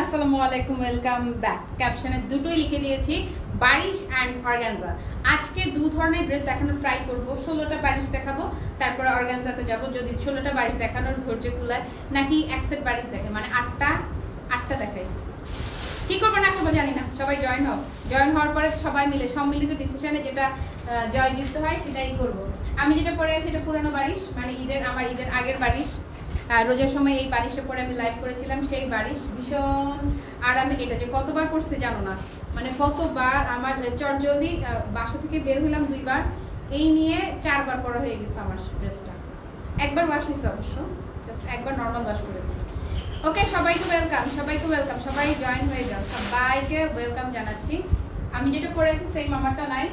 আসসালামু আলাইকুম, welcome back. ক্যাপশনে দুটোই লিখে দিয়েছি, বারিশ অ্যান্ড অর্গানজা। আজকে দু ধরনের ড্রেস দেখানোর ট্রাই করবো। 16টা বারিশ দেখাবো, তারপরে অর্গানজাতে যাব। যদি 16টা বারিশ দেখানোর ধৈর্য কুলায়, নাকি এক সেট বারিশ দেখে, মানে আটটা দেখাই। কি করবো না করবো জানি না, সবাই জয়েন হও। জয়েন হওয়ার পরে সবাই মিলে সম্মিলিত ডিসিশনে যেটা জয়যুক্ত হয় সেটাই করব। আমি যেটা পরে আছি এটা পুরানো বারিশ, মানে আমার ঈদের আগের বারিশ। রোজার সময় এই বারিশে পরে আমি লাইভ করেছিলাম, সেই বারিশ ভীষণ আরামে। এটা যে কতবার পড়ছে জানো না, মানে কতবার আমার চটজলদি বাসা থেকে বের হইলাম 2বার, এই নিয়ে 4বার পরা হয়ে গেছে আমার ড্রেসটা। একবার ওয়াশ হয়েছে অবশ্য, জাস্ট একবার নর্মাল ওয়াশ করেছি। ওকে, সবাইকে ওয়েলকাম, সবাই জয়েন হয়ে যাও, সবাইকে ওয়েলকাম জানাচ্ছি। আমি যেটা পরেছি সেই মামারটা নাই,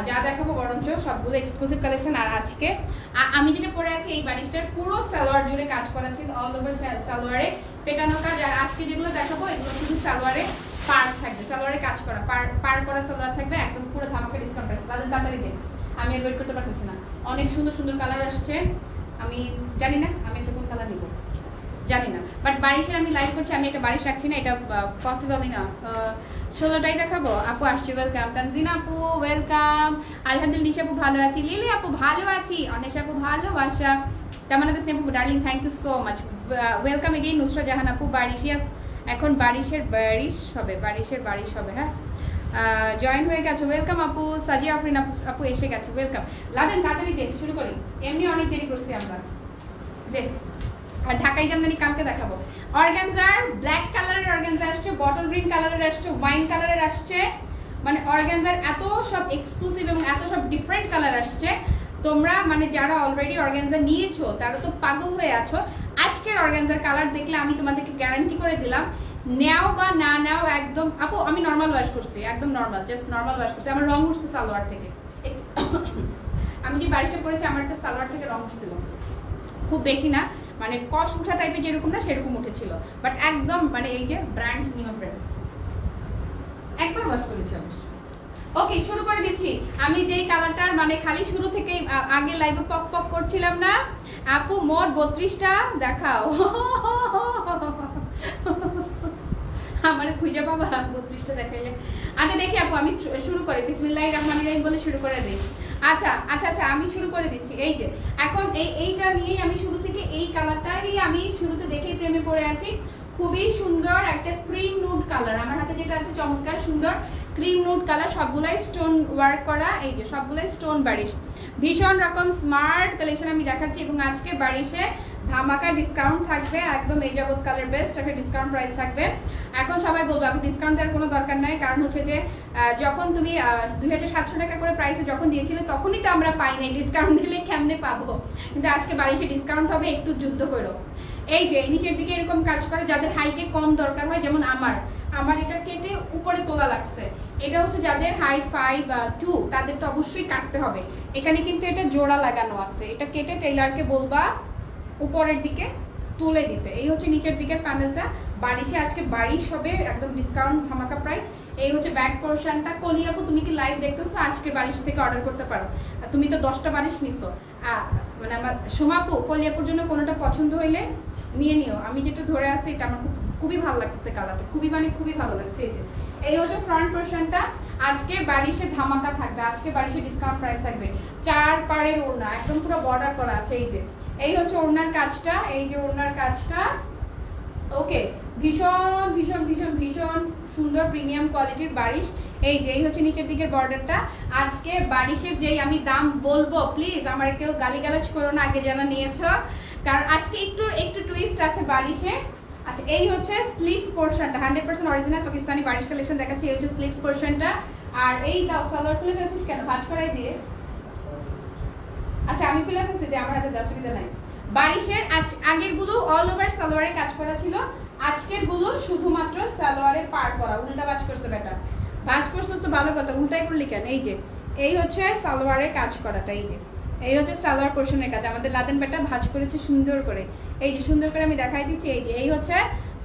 যা দেখাবো বরঞ্চ সবগুলো এক্সক্লুসিভ কালেকশন। আর আজকে আমি যেটা পরে আছি এই বারিশটার পুরো সালোয়ার জুড়ে কাজ করা ছিল, অল ওভার সালোয়ারে পেটানো কাজ। আর আজকে যেগুলো দেখাবো এগুলো শুধু সালোয়ারে পার থাকবে, সালোয়ারে কাজ করা পার করা সালোয়ার থাকবে, একদম পুরো ধামাকা ডিসকাউন্ট প্রাইস। তাদের তাড়াতাড়ি দিন, আমি আর ওয়েট করতে পারতেছি না। অনেক সুন্দর সুন্দর কালার আসছে, আমি জানি না আমি একটা কোন কালার নিব জানি না, বাট বারিশের আমি লাইভ করছি। আমি একটা বারিশ রাখছি না, এটা পসিবলই না। 16টাই দেখাবো। আপু আসছি, ওয়েলকাম। তানজিনা আপু ওয়েলকাম। আলহামদুলিল্লাহ, নিশা আপু ভালো আছি, লিলি আপু ভালো আছি, অনেশা আপু ভালোবাসা, তামান্না তাসনিম আপু darling thank you so much, welcome again. Nusra Jahan আপু বারিশিয়াস, এখন বারিশের বারিশ হবে। হ্যাঁ, জয়েন হয়ে গেছে, ওয়েলকাম আপু। সাজিয়া আফরিন আপু এসে গেছে, ওয়েলকাম। লাদেন তাড়াতাড়ি দেখতে শুরু করি, এমনি অনেক দেরি করছি আমরা। দেখ, আর ঢাকাই জামদানি কালকে দেখাবো। অর্গানজার ব্ল্যাক কালারের অর্গানজা আসছে, বটল গ্রিন কালারের আসছে, ওয়াইন কালারের আসছে, মানে অর্গানজার এত সব এক্সক্লুসিভ এবং এত সব ডিফারেন্ট কালার আসছে। তোমরা মানে যারা অলরেডি অর্গানজা নিয়েছো তারা তো পাগল হয়ে আছো। আজকের অর্গানজার কালার দেখলে আমি তোমাদেরকে গ্যারান্টি করে দিলাম, নেও বা না নেও একদম। আপু আমি নর্মাল ওয়াশ করছি, একদম নর্মাল, জাস্ট নর্মাল ওয়াশ করছি। আমার রং উঠছে সালোয়ার থেকে। আমি যে বারিশটা পরেছি আমার একটা সালোয়ার থেকে রং উঠছিল, খুব বেশি না, মানে কস উঠা টাইপের যেরকম না সেরকম উঠেছিল, বাট একদম মানে এই যে ব্র্যান্ড নিউ ড্রেস, একবার ওয়াশ করেছি অবশ্য। ওকে, শুরু করে দিচ্ছি। আমি যেই কালারটার মানে খালি শুরু থেকেই আগে লাইভে পক পক করছিলাম না, আপু মোট 32টা দেখাও। আমার খুঁজে পাবা 32টা দেখাইলে। আচ্ছা দেখি আপু, আমি শুরু করি, বিসমিল্লাহির রহমানির রহিম বলে শুরু করে দিই। আচ্ছা আমি শুরু করে দিচ্ছি। এই যে এখন এইটা নিয়েই আমি শুরু থেকে এই কালারটারই আমি শুরুতে দেখেই প্রেমে পড়ে আছি। খুবই সুন্দর একটা ক্রিম নুড কালার, আমার হাতে যেটা আছে চমৎকার সুন্দর ক্রিম নুড কালার, সবগুলাই স্টোন ওয়ার্ক করা। এই যে সবগুলাই স্টোন বারিশ, ভীষণ রকম স্মার্ট কালেকশন আমি দেখাচ্ছি। এবং আজকে বারিশে ধামাকা ডিসকাউন্ট থাকবে, একদম এই যাবত কালার বেস্ট একটা ডিসকাউন্ট প্রাইস থাকবে। এখন সবাই বলবো আপনি ডিসকাউন্ট দেওয়ার কোনো দরকার নাই, কারণ হচ্ছে যে যখন তুমি 2700 টাকা করে প্রাইসে যখন দিয়েছিলে তখনই তো আমরা পাই নাই, ডিসকাউন্ট দিলে কেমনে পাবো। কিন্তু আজকে বারিশে ডিসকাউন্ট হবে, একটু যুদ্ধ করো। এই যে নিচের দিকে এরকম কাজ করে, যাদের হাইটে কম দরকার হয়, যেমন আমার এটা কেটে উপরে তোলা লাগছে, এটা হচ্ছে যাদের হাইট 5'2" তাদের তো অবশ্যই কাটতে হবে। এখানে কিন্তু এটা জোড়া লাগানো আছে, এটা কেটে টেইলারকে বলবা উপরের দিকে তুলে দিতে। এই হচ্ছে নিচের দিকের প্যানেলটা। বারিশে আজকে বারিশ হবে একদম ডিসকাউন্ট ধামাকা প্রাইস। এই হচ্ছে ব্যাক পোর্শনটা। কলিয়াপু তুমি কি লাইভ দেখতেছো? আজকে বারিশ থেকে অর্ডার করতে পারো, তুমি তো 10টা বারিশ নিছো। মানে আমার সোমাপু কলিয়াপুর জন্য কোনোটা পছন্দ হইলে নিয়ে নিও। আমি যেটা ধরে আছি এটা আমার খুবই ভালো লাগছে, কালারটা খুবই ভালো লাগছে। এই যে এই হচ্ছে ফ্রন্ট পোর্শনটা। আজকে বারিশে ধামাকা থাকবে, আজকে বারিশে ডিসকাউন্ট প্রাইস থাকবে। 4 পাড়ের ওড়না, একদম পুরো বর্ডার করা আছে। এই যে এই হচ্ছে ওড়নার কাজটা, এই যে ওড়নার কাজটা। ওকে, ভীষণ সুন্দর প্রিমিয়াম কোয়ালিটির বারিশ। এই যে এই হচ্ছে নিচের দিকের বর্ডারটা। আজকে বারিশের যেই আমি দাম বলবো, প্লিজ আমার কেউ গালিগালাজ করো না, আগে জানা নিয়েছো, কারণ আজকে একটু টুইস্ট আছে বারিশে। আচ্ছা, এই হচ্ছে স্লিভস পোর্শনটা, 100% অরিজিনাল পাকিস্তানি বারিশ কালেকশন দেখাচ্ছি। এই হচ্ছে স্লিভস পোর্শনটা। আর এই দাও, সালোয়ার খুলে ফেলছিস কেন? ভাঁজ করাই দিয়ে। আচ্ছা আমি খুলে ফেলছি, যে আমার হাতে অসুবিধা নাই। বারিশের আগের গুলো অল ওভার সালোয়ারে কাজ করা ছিল, আজকের গুলো শুধুমাত্র সালোয়ারে পার করা। উল্টা ভাঁজ করছে বেটা, ভাঁজ করছিস তো ভালো কথা, উল্টাই করলি কেন? এই যে এই হচ্ছে সালোয়ারে কাজ করাটা, এই হচ্ছে সালোয়ার পোর্শনের কাজ। আমাদের লাদেন বেটা ভাঁজ করেছে সুন্দর করে। এই যে সুন্দর করে আমি দেখাই দিচ্ছি। এই যে এই হচ্ছে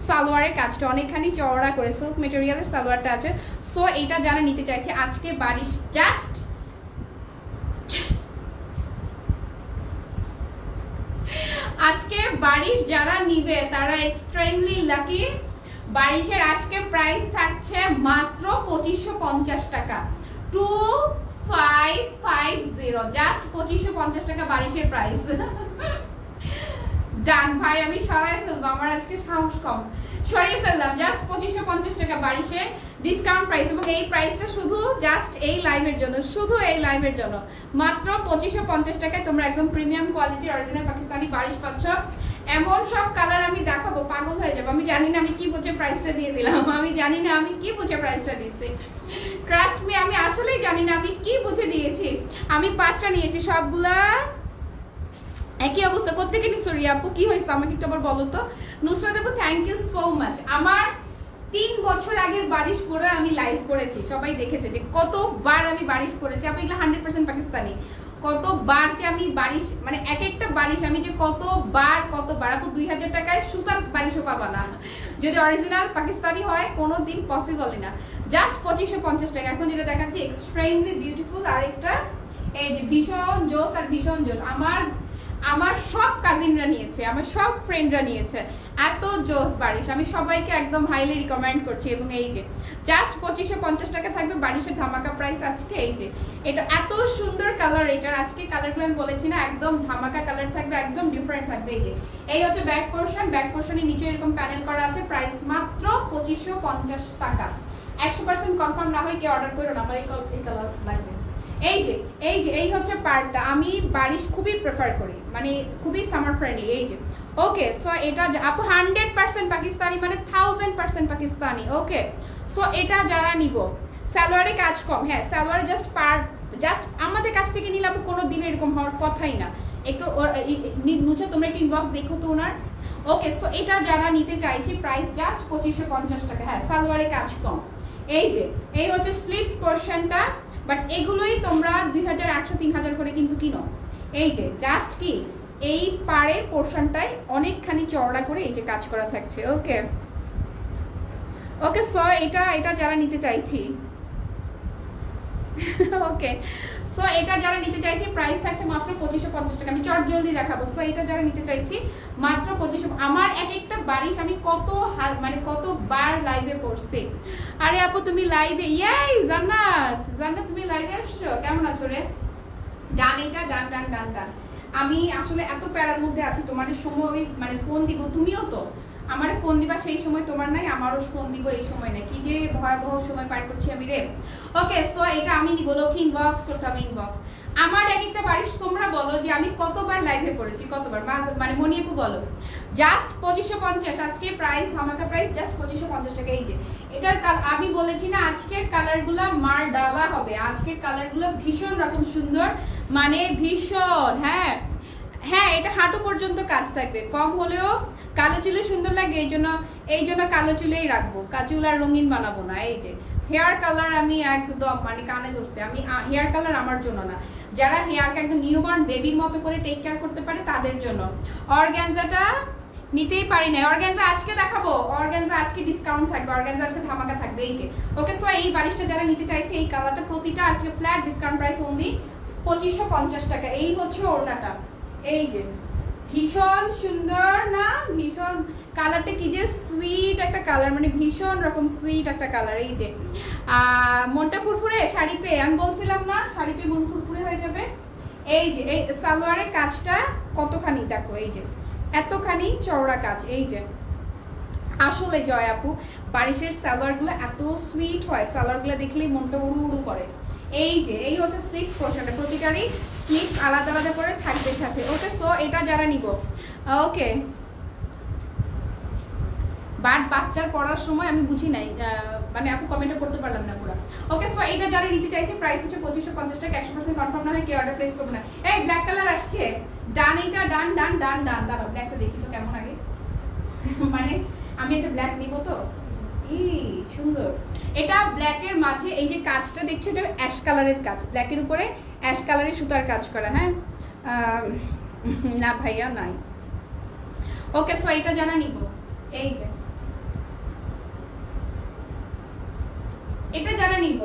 সালোয়ারের কাজটা, অনেকখানি চওড়া করে সিল্ক মেটেরিয়ালের সালোয়ারটা আছে। সো এইটা যারা নিতে চাইছে আজকে বারিশ, জাস্ট আজকে বারিশ যারা নিবে তারা এক্সট্রিমলি লাকি। বারিশের আজকে প্রাইস থাকছে মাত্র 2550 টাকা, 2550, জাস্ট 2550 টাকা বারিশের প্রাইস। ডান ভাই, আমি সরাই ফেলবো, আমার আজকে সাহস কম, সরিয়ে ফেললাম। জাস্ট 2550 টাকা বারিশের ডিসকাউন্ট প্রাইস, এবং এই প্রাইসটা শুধু জাস্ট এই লাইভের জন্য, শুধু এই লাইভের জন্য মাত্র 2550 টাকায় তোমরা একদম প্রিমিয়াম কোয়ালিটির অরিজিনাল পাকিস্তানি বারিশ পাচ্ছ। এমন সব কালার আমি দেখাবো, পাগল হয়ে যাবো। আমি জানি না আমি কি বুঝে প্রাইসটা দিয়ে দিলাম, আমি জানি না আমি কি বুঝে প্রাইসটা দিচ্ছি, ট্রাস্ট মি, আমি আসলেই জানি না আমি কি বুঝে দিয়েছি। আমি 5টা নিয়েছি, সবগুলা একই অবস্থা। কোত্থেকে নিচ্ছ রিয়া আপু, কি হয়েছে আমাকে একটু আবার বলো তো। নুসরাত আপু থ্যাংক ইউ সো মাচ। আমার 3 বছর আগের বারিশ পরে আমি লাইভ করেছি, সবাই দেখেছে যে কতবার আমি বারিশ পরেছি। আপু এগুলো 100% পাকিস্তানি, কতবার যে আমি বারিশ, মানে এক একটা বারিশ আমি যে কতবার আপু 2000 টাকায় সুতার বারিশও পাবা না যদি অরিজিনাল পাকিস্তানি হয়, কোনোদিন পসিবলই না। জাস্ট 2550 টাকা। এখন যেটা দেখাচ্ছি এক্সট্রিমলি বিউটিফুল, আরেকটা এই যে ভীষণ জোস আর ভীষণ জোস। আমার সব কাজিনরা নিয়েছে, আমার সব ফ্রেন্ডরা নিয়েছে, এত জোস বারিশ, আমি সবাইকে একদম হাইলি রিকমেন্ড করছি। এবং এই যে জাস্ট 2550 টাকা থাকবে বারিশের ধামাকা প্রাইস আজকে। এই যে এটা এত সুন্দর কালার, এটার আজকে কালারগুলো আমি বলেছি না, একদম ধামাকা কালার থাকবে, একদম ডিফারেন্ট থাকবে। এই যে এই হচ্ছে ব্যাক পোর্শন, ব্যাক পোর্শনের নিচে এরকম প্যানেল করা আছে, প্রাইস মাত্র 2550 টাকা। 100% কনফার্ম না হয় কেউ অর্ডার করো না, আমার এই কালার লাগবে। এই হচ্ছে পার্টটা, আমি বারিশ খুবই প্রেফার করি, মানে খুবই সামার ফ্রেন্ডলি। এই যে ওকে, সো এটা আপু 100% পাকিস্তানি, মানে 1000% পাকিস্তানি। ওকে, সো এটা যারা নিব, সালোয়ারে কাজ কম, হ্যাঁ সালোয়ারে জাস্ট আমাদের কাছ থেকে নিলে আপু কোনো দিন এরকম হওয়ার কথাই না। একটু নুচে তোমরা একটু ইনবক্স দেখো তো ওনার। ওকে, সো এটা যারা নিতে চাইছি প্রাইস জাস্ট 2550 টাকা, হ্যাঁ সালোয়ারে কাজ কম। এই যে এই হচ্ছে স্লিভস পোর্শনটা, বাট এগুলোই তোমরা 2800-3000 করে কিন্তু কিনো। এই যে জাস্ট কি এই পাড়ের পোর্শনটাই অনেকখানি চওড়া করে এই যে কাজ করা থাকছে। ওকে ওকে, সো এটা যারা নিতে চাইছি, ওকে সো এটা যারা নিতে চাইছি প্রাইস থাকছে মাত্র 2550 টাকা। আমি চট জলদি দেখাবো। সো এটা যারা নিতে চাইছি মাত্র 2500। আমার এক একটা বারিশ আমি কতবার লাইভে পড়ছি। আরে আপু তুমি লাইভে, ইয়াই জান্নাত তুমি লাইভে আসছো, কেমন আছো রে? ডান, এটা ডান ডান ডান ডান। আমি আসলে এত প্যারার মধ্যে আছি, তোমার সময় মানে ফোন দিব, তুমিও তো আমার ফোন দিবা সেই সময় তোমার নাই, আমারও ফোন দিব এই সময় নাই, কি যে ভয়াবহ সময় পার করছি আমি রে। ওকে, সো এটা আমি নিব, লক্ষ্মী ইনবক্স করতে হবে, ইনবক্স। আমার এক একটা বারিশ তোমরা বলো যে আমি কতবার লাইভে পড়েছি, কতবার, মানে মনিয়াপু বলো। জাস্ট 2550 আজকে প্রাইস, ধামাকা প্রাইস জাস্ট 2550 টাকা। এই যে এটার আমি বলেছি না আজকের কালারগুলো মার ডালা হবে, আজকের কালারগুলো ভীষণ রকম সুন্দর, মানে ভীষণ। হ্যাঁ এটা হাঁটু পর্যন্ত কাজ থাকবে, কম হলেও কালো চুলে সুন্দর লাগে, এই জন্য কালো চুলেই রাখবো, চুল আর রঙিন বানাবো না। এই যে হেয়ার কালার আমি একদম মানে কানে ধরছে, আমি হেয়ার কালার আমার জন্য না, যারা হেয়ারকে একদম নিউবর্ন বেবির মতো করে টেক কেয়ার করতে পারে তাদের জন্য। অর্গানজাটা নিতেই পারি না, অর্গানজা আজকে দেখাবো, অর্গানজা আজকে ডিসকাউন্ট থাকবে, অর্গানজা আজকে ধামাকা থাকবে। এই যে ওকে, সো এই বারিশটা যারা নিতে চাইছে এই কালারটা প্রতিটা আজকে ফ্ল্যাট ডিসকাউন্ট প্রাইস অনলি 2550 টাকা। এই হচ্ছে ওড়নাটা, এই যে ভীষণ সুন্দর না, ভীষণ কালারটা কি যে সুইট একটা কালার, মানে ভীষণ রকম সুইট একটা কালার। এই যে মনটা ফুরফুরে শাড়ি পেয়ে, আমি বলছিলাম না শাড়ি পেয়ে মন ফুরফুরে হয়ে যাবে। এই যে এই সালোয়ারের কাজটা কতখানি দেখো, এই যে এতখানি চওড়া কাজ। এই যে আসলে জয় আপু বারিশের সালোয়ারগুলো এত সুইট হয়, সালোয়ারগুলো দেখলেই মনটা উড়ু উড়ু করে। এই যে এই হচ্ছে স্লিভস পোর্শনটা, প্রতিটারই স্লিভস আলাদা আলাদা করে থাকবে সাথে। ওকে, সো এটা যারা নিব, ওকে বাট বাচ্চার পড়ার সময় আমি বুঝি নাই, মানে আপু কমেন্টে করতে পারলাম না পুরো। ওকে, সো এটা যারা নিতে চাইছে প্রাইস হচ্ছে 2550 টাকা, 100% কনফার্ম না হয় কেউ অর্ডার প্লেস করবে না। এই ব্ল্যাক কালার আসছে, ডান, এটা ডান ডান ডান ডান। দাঁড়াও ব্ল্যাকটা দেখি তো কেমন আগে, মানে আমি একটা ব্ল্যাক নিব তো, সুন্দর। এটা ব্ল্যাকের মাঝে এই যে কাজটা দেখছো, এটা অ্যাশ কালারের কাজ, ব্ল্যাকের উপরে অ্যাশ কালারের সুতার কাজ করা। হ্যাঁ না ভাইয়া নাই। ওকে, সো এটা জানা নিব। এই যে এটা যারা নিব,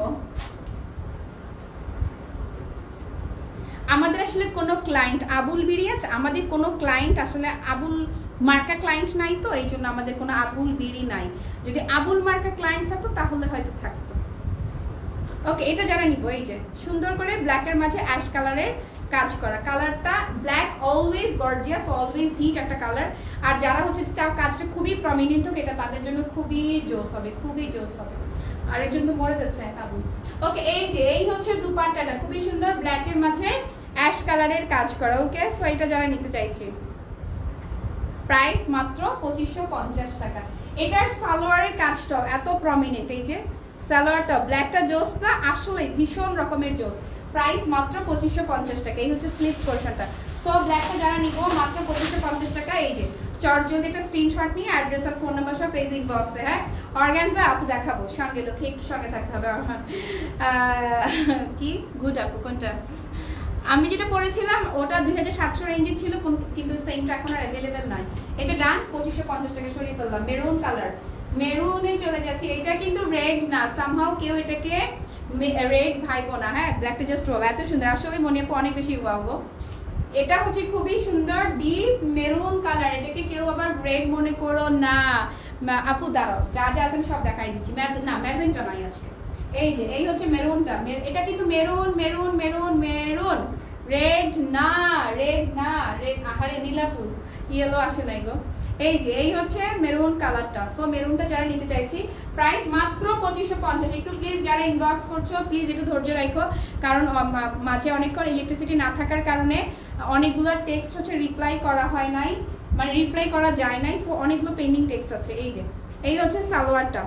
আমাদের আসলে কোনো ক্লায়েন্ট আবুল বিরিয়াজ, আমাদের কোনো ক্লায়েন্ট আসলে আবুল মার্কা ক্লায়েন্ট নাই, তো এই জন্য আমাদের কোনো আবুল বিড়ি নাই। যদি আবুল মার্কা ক্লায়েন্ট থাকতো তাহলে হয়তো থাকতো। ওকে, এটা যারা নিবো, এই যে সুন্দর করে ব্ল্যাকের মাঝে অ্যাশ কালারের কাজ করা, কালারটা black always gorgeous, always hit একটা কালার। আর যারা হচ্ছে চাও কাজটা খুবই প্রমিনেন্ট হোক, এটা তাদের জন্য খুবই জোস হবে, খুবই জোস হবে। আর এর জন্য মরে যাচ্ছে আবুল। ওকে, এই যে এই হচ্ছে দুপাট্টাটা খুবই সুন্দর ব্ল্যাকের মাঝে অ্যাশ কালারের কাজ করা। ওকে, সো এটা যারা নিতে চাইছি, প্রাইস মাত্র 2550 টাকা। এটার সালোয়ারের কাজটাও এত প্রমিনেন্ট, এই যে সালোয়ারটা ব্ল্যাকটা জোস না, আসলে ভীষণ রকমের জোস। প্রাইস মাত্র 2550 টাকা। এই হচ্ছে স্লিভ পোর্শনটা। সো ব্ল্যাকটা যারা নিব মাত্র 2550 টাকা। এই যে জলদি একটা স্ক্রিনশট নিয়ে অ্যাড্রেস আর ফোন নাম্বার সব পেজ ইনবক্সে। হ্যাঁ, অর্গানজা আপু দেখাবো, সঙ্গে লোকে একটু সঙ্গে থাকতে হবে। কি গুড আপু, কোনটা? আমি যেটা পরেছিলাম ওটা 2700 রেঞ্জে ছিল, কিন্তু সেমটা এখন আর অ্যাভেলেবেল নাই। এটা ডান, 2550 টাকা সরিয়ে ফেললাম। মেরুন কালার, মেরুনে চলে যাচ্ছি। এটা কিন্তু রেড না, সামহাও কেউ এটাকে রেড ভাইবো না। হ্যাঁ, ব্ল্যাকটা জাস্ট ওয়াও, এত সুন্দর, আসলে মনে আপু অনেক বেশি ওয়াও গো। এটা হচ্ছে খুবই সুন্দর ডিপ মেরুন কালার, এটাকে কেউ আবার রেড মনে করো না আপু। দাঁড়াও, যা যা আছে আমি সব দেখাই দিচ্ছি। না, ম্যাজেন্টা নাই আছে। এই যে এই হচ্ছে মেরুনটা, এটা কিন্তু maroon maroon maroon maroon, red না, রেড না, রেড আহারে নীলাপু, ইয়েলো আসে নাই গো। এই যে এই হচ্ছে মেরুন কালারটা। সো মেরুনটা যারা নিতে চাইছি, প্রাইস মাত্র 2550। একটু প্লিজ যারা ইনবক্স করছো প্লিজ একটু ধৈর্য রাখো, কারণ মাঝে অনেকক্ষণ ইলেকট্রিসিটি না থাকার কারণে অনেকগুলো টেক্সট হচ্ছে রিপ্লাই করা হয় নাই, মানে রিপ্লাই করা যায় নাই। সো অনেকগুলো পেন্ডিং টেক্সট আছে। এই যে এই হচ্ছে সালোয়ারটা।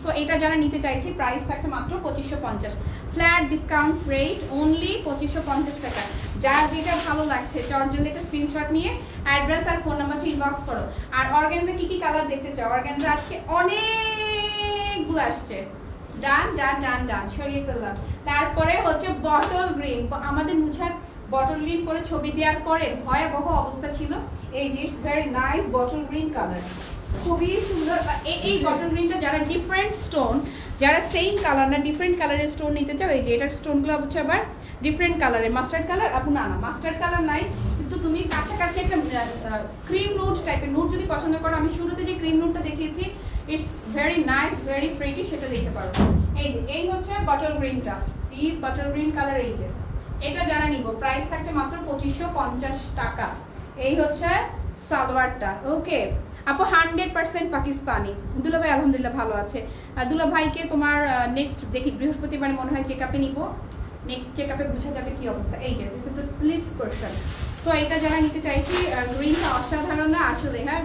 সো এটা যারা নিতে চাইছি, প্রাইস থাকছে মাত্র 2550। ফ্ল্যাট ডিসকাউন্ট রেট অনলি 2550 টাকা। যার যেটা ভালো লাগছে চটজলদি একটা স্ক্রিনশট নিয়ে অ্যাড্রেস আর ফোন নাম্বার ইনবক্স করো। আর অর্গানজা কি কি কালার দেখতে চাও? অর্গানজা আজকে অনেকগুলো আসছে। ডান ডান ডান ডান, সরিয়ে ফেললাম। তারপরে হচ্ছে বটল গ্রিন, আমাদের মুছার বটল গ্রিন করে ছবি দেওয়ার পরে ভয়াবহ অবস্থা ছিল। এই যে it's very nice bottle green colour, খুবই সুন্দর। এই বটল গ্রিনটা যারা ডিফারেন্ট স্টোন, যারা সেম কালার না ডিফারেন্ট কালারের স্টোন নিতে চাও, এই যে এটার স্টোনগুলো হচ্ছে আবার ডিফারেন্ট কালারের। মাস্টার্ড কালার আপু, না না মাস্টার্ড কালার নাই, কিন্তু তুমি কাছাকাছি একটা ক্রিম নুট টাইপের নুট যদি পছন্দ করো, আমি শুরুতে যে ক্রিম নুটটা দেখিয়েছি it's very nice very pretty, সেটা দেখতে পারো। এই যে এই হচ্ছে বটল গ্রিনটা, ডিপ বটল গ্রিন কালার। এই যে এটা যারা নিব, প্রাইস থাকছে মাত্র 2550 টাকা। এই হচ্ছে সালোয়ারটা। ওকে আপু, 100% পাকিস্তানি। দুলা ভাই আলহামদুলিল্লাহ ভালো আছে। দুলা ভাইকে তোমার নেক্সট দেখি বৃহস্পতিবার মনে হয় চেক আপে নিব, নেক্সট চেক আপে বোঝা যাবে কি অবস্থা। এই যে this is the sleeves portion. So এটা যারা নিতে চাইছি, গ্রিনটা অসাধারণ না আসলে। হ্যাঁ,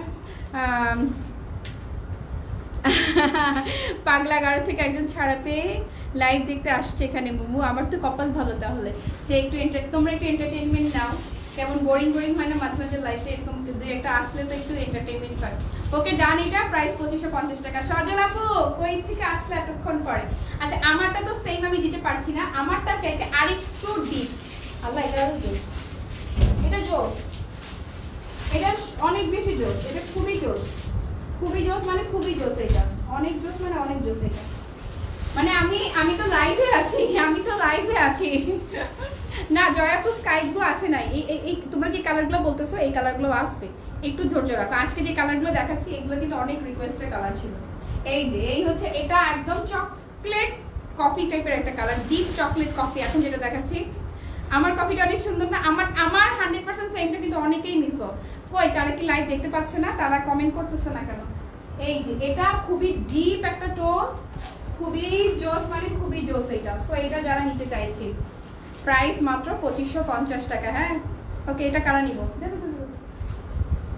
পাগলাগাড়ো থেকে একজন ছাড়া পেয়ে লাইভ দেখতে আসছে এখানে মুমু। আমার তো কপাল ভালো, তাহলে সে একটু তোমরা একটু এন্টারটেনমেন্ট নাও। কেমন বোরিং বোরিং হয় না মাঝে মাঝে লাইফটা, এরকম দুই একটা আসলে তো একটু এন্টারটেনমেন্ট হয়। ওকে ডান, এটা প্রাইস 2550 টাকা। সজল আপু কই থেকে আসলে এতক্ষণ পরে? আচ্ছা, আমারটা তো সেম আমি দিতে পারছি না, আমারটা চাইতে আরেকটু ডিপ। আল্লাহ, এটা আরো জোস, এটা জোস, এটা অনেক বেশি জোস, এটা খুবই জোস, খুবই জোস মানে খুবই জোস, এটা অনেক জোস মানে অনেক জোস। এটা মানে আমি তো লাইভে আছি, আমি তো লাইভে আছি। না জয়াপু স্কাইগুলো আসে নাই, এই তোমরা যে কালারগুলো বলতেছো এই কালারগুলো আসবে, একটু ধৈর্য রাখো। আজকে যে কালারগুলো দেখাচ্ছি এগুলো কিন্তু অনেক রিকোয়েস্টের কালার ছিল। এই যে এই হচ্ছে, এটা একদম চকলেট কফি টাইপের একটা কালার, ডিপ চকলেট কফি। এখন যেটা দেখাচ্ছি, আমার কফিটা অনেক সুন্দর না? আমার 100% সেমটা কিন্তু অনেকেই মিসো। কই, তারা কি লাইভ দেখতে পাচ্ছে না? তারা কমেন্ট করতেছে না কেন? এই যে এটা খুবই ডিপ একটা টোন, খুবই জোস মানে খুবই জোস এটা। সো এটা যারা নিতে চাইছি, প্রাইস মাত্র 2550 টাকা। হ্যাঁ, ওকে, এটা কারা নিব?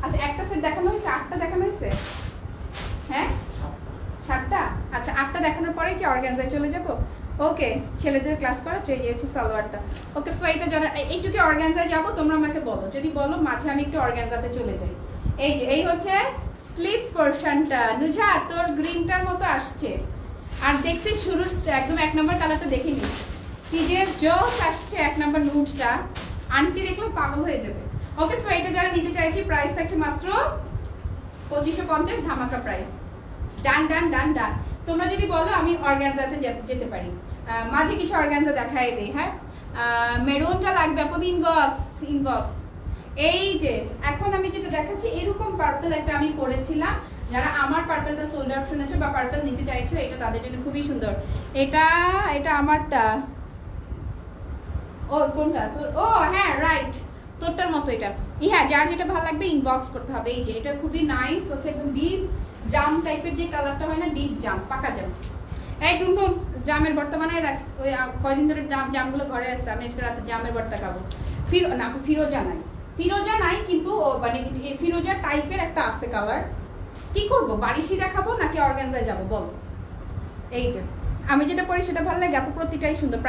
আচ্ছা, একটা সেট দেখানো হয়েছে, 8টা দেখানো হয়েছে। হ্যাঁ 7টা, আচ্ছা 8টা দেখানোর পরে কি অর্গানজায় চলে যাব? ওকে, ছেলেদের ক্লাস করা চেয়ে গিয়েছে সালোয়ারটা। ওকে, সো এটা যারা একটু কি অর্গানজায় যাবো তোমরা আমাকে বলো, যদি বলো মাঝে আমি একটু অর্গানজাতে চলে যাই। এই যে এই হচ্ছে স্লিভস পোরশনটা। নুজা তোর গ্রিনটার মতো আসছে, আর দেখছি শুরুর একদম 1 নম্বর কালারটা দেখিনি, কি যে জোস আসছে 1 নম্বর নুটটা, আন্টি দেখলে পাগল হয়ে যাবে। ওকে, সো এটা যারা নিতে চাইছি, প্রাইস থাকছে মাত্র 2550, ধামাকা প্রাইস। ডান ডান ডান ডান। তোমরা যদি বলো আমি অর্গানজাতে যেতে পারি, মাঝে কিছু অর্গানজা দেখাই দেই। হ্যাঁ, মেরুনটা লাগবে আপু, ইনবক্স ইনবক্স। এই যে এখন আমি যেটা দেখাচ্ছি এরকম পার্পল একটা আমি পরেছিলাম, যারা আমার পার্পলটা সোল্ড আউট শুনেছো বা পার্পল নিতে চাইছো, এটা তাদের জন্য খুবই সুন্দর। এটা এটা আমারটা। ও কোনটা তোর? ও হ্যাঁ রাইট, তোরটার মতো এটা। হ্যাঁ, যার যেটা ভালো লাগবে ইনবক্স করতে হবে। এই যে এটা খুবই নাইস হচ্ছে, একদম ডিপ জাম টাইপের যে কালারটা হয় না, ডিপ জাম, পাকা জাম। এই টুনটুন, জামের ভর্তা বানায় রাখ। ওই কয়দিন ধরে জামগুলো ঘরে আসছে, আমি আজকে রাতে জামের ভর্তা খাবো। না ফিরোজা নাই, ফিরোজা নাই, কিন্তু মানে ফিরোজা টাইপের একটা আসছে কালার। কি করবো, বারিশি দেখাবো নাকি অর্গানজায় যাবো বল? এই যে আমি যেটা পরি সেটা ভালো লাগে আপু, প্রতিটাই সুন্দর।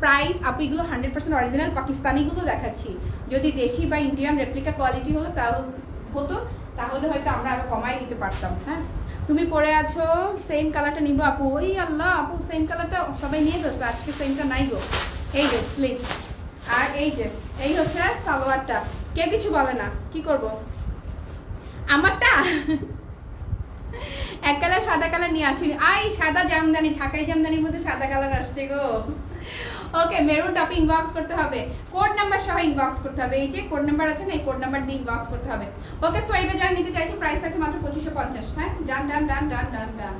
প্রাইস আপু এগুলো 100% অরিজিনাল পাকিস্তানিগুলো দেখাচ্ছি। যদি দেশি বা ইন্ডিয়ান রেপ্লিকা কোয়ালিটি হলো তাহলে হয়তো আমরা আরো কমাই দিতে পারতাম। হ্যাঁ, তুমি পরে আছো সেম কালারটা নিবো আপু? ওই আল্লাহ আপু, সেম কালারটা সবাই নিয়ে ফেলছে, আজকে সেমটা নাই গো। এই যে স্লিভস, আর এই হচ্ছে সালোয়ারটা। কেউ কিছু বলে না, কি করব আমারটা এক কালার সাদা কালার নিয়ে আসিনি। সাদা জামদানি, ঢাকাই জামদানির মধ্যে সাদা কালার আসছে গো। ওকে, মেরুন টপ ইনবক্স করতে হবে, কোড নাম্বার সহ ইনবক্স করতে হবে। এই যে কোড নাম্বার আছে না, এই কোড নাম্বার দিয়ে ইনবক্স করতে হবে। ওকে, সো এটা যারা নিতে চাইছে প্রাইস আছে মাত্র 2550। হ্যাঁ, ডান ডান ডান ডান ডান ডান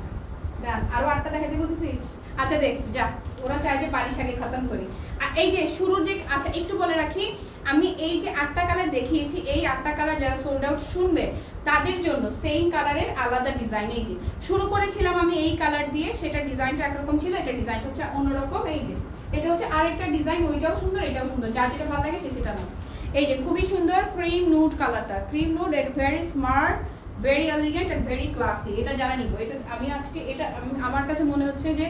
ডান। আরো 8টা দেখাতে বলতেছিস? আচ্ছা দেখ যা, ওরা চাই যে বারিশ আগে খতম করি। আর এই যে শুরু যে, আচ্ছা একটু বলে রাখি, আমি এই যে 8টা কালার দেখিয়েছি, এই 8টা কালার যারা সোল্ড আউট শুনবে তাদের জন্য সেম কালারের আলাদা ডিজাইন। এই যে শুরু করেছিলাম আমি এই কালার দিয়ে, সেটা ডিজাইনটা একরকম ছিল, এটা ডিজাইনটা হচ্ছে অন্যরকম। এই যে এটা হচ্ছে আরেকটা ডিজাইন, ওইটাও সুন্দর এটাও সুন্দর, যার যেটা ভালো লাগে সেটা না। এই যে খুবই সুন্দর ক্রিম নুড কালারটা, cream nude, at very smart, very elegant and very classy. এটা জানা নিব, এটা আমি আজকে এটা আমার কাছে মনে হচ্ছে যে,